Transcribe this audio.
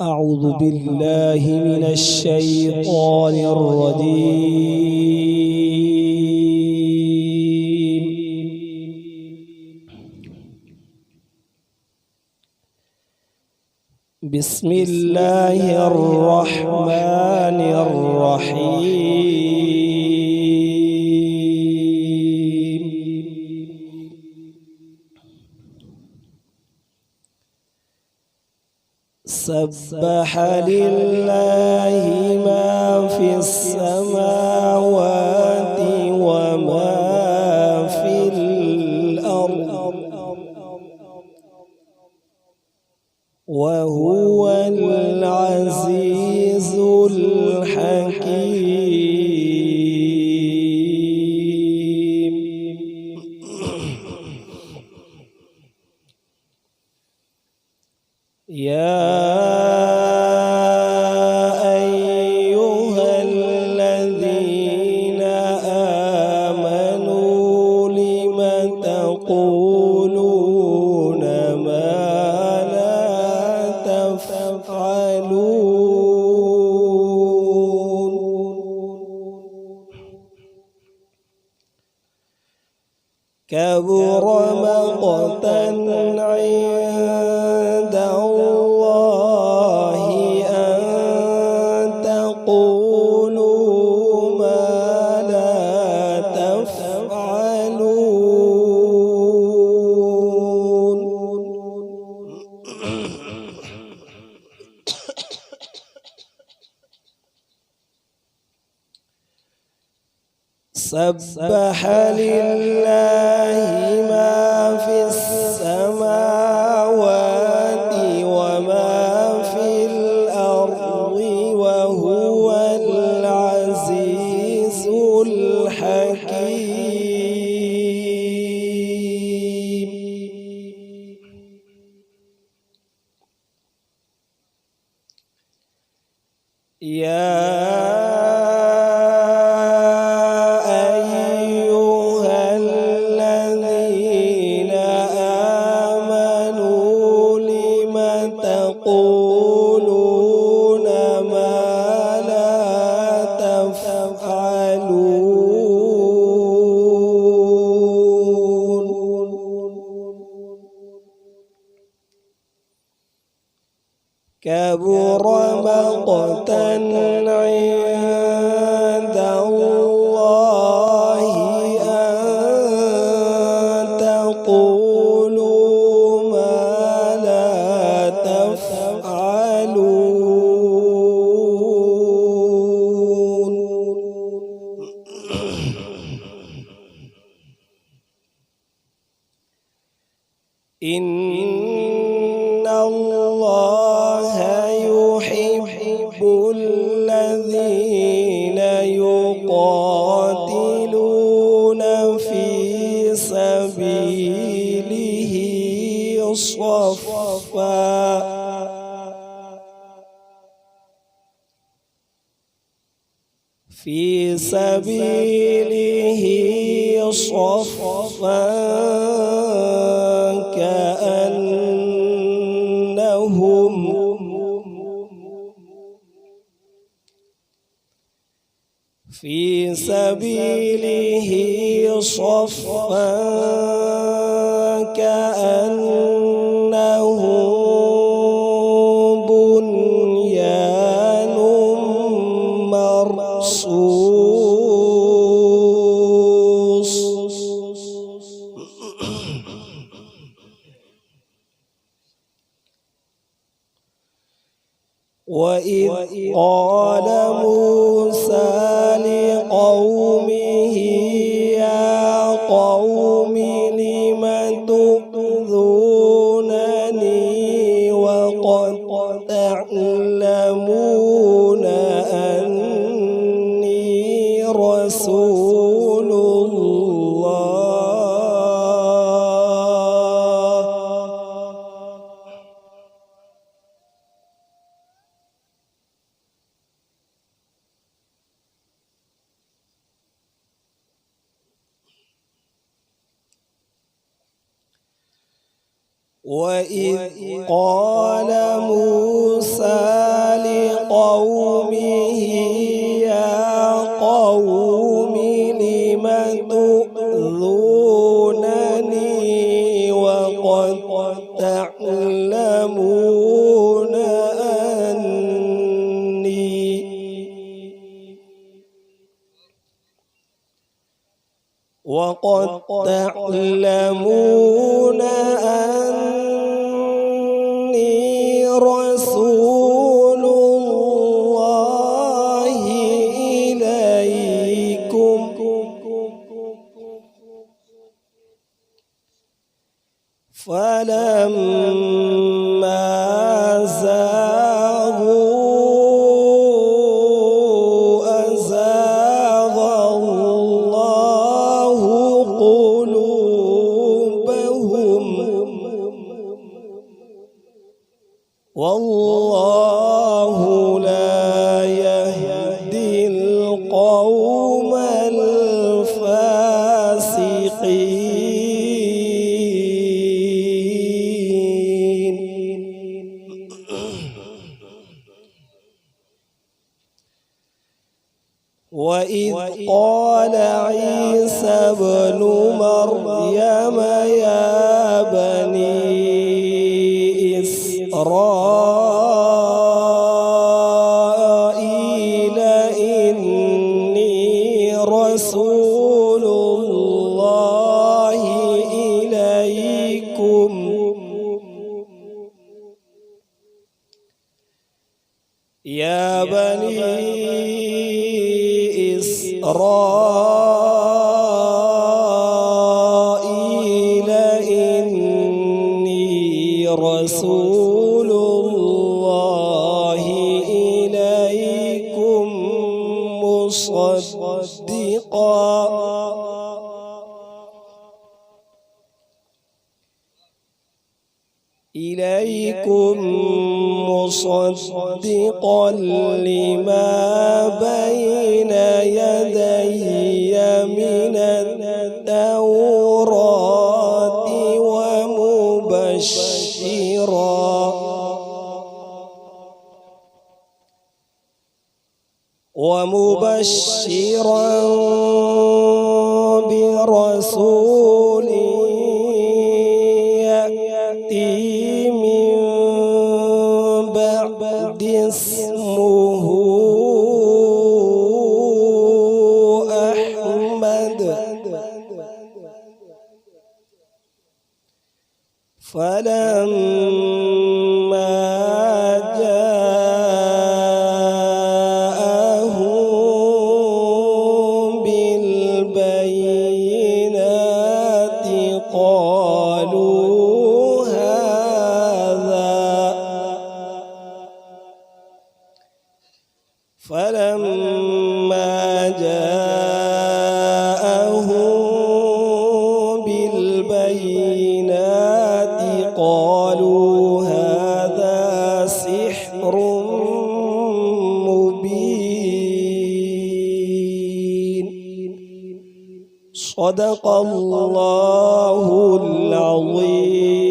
أعوذ بالله من الشيطان الرجيم. بسم الله الرحمن الرحيم. سبح لله ما في السماوات وما في الأرض وهو العزيز الحكيم. يا أيها الذين آمنوا لم تقولون ما لا تفعلون. كبر مقتا عند الله أن تقولوا ما لا تفعلون. سبح لله ما في السماوات وما في الأرض وهو العزيز الحكيم. يا تقولون ما لا تفعلون. كبر مقتا عند الله أن تقولوا ما لا تفعلون. إن الله يحب الذين يقاتلون في سبيله صفا في سبيله صفا في سبيله صفا كأنهم بنيان مرصوص. وإذ قال موسى لقومه يا قوم لم تؤذونني وقد تعلمون أني رسول الله. وإذ قال موسى وقد تعلمون أني رسول الله إليكم فلما زاغوا أزاغ الله قلوبهم والله لا يهدي القوم الفاسقين. وإذ قال عيسى ابن مريم يا بني إسرائيل إني رسول الله إليكم يا بني إسرائيل إني رسول الله إليكم مصدقا لما بين يدي من التوراة ومبشرا برسول يأتي من بعد اسمه أحمد فلما جاءهم بالبينات قالوا هذا سحر مبين. صدق الله العظيم.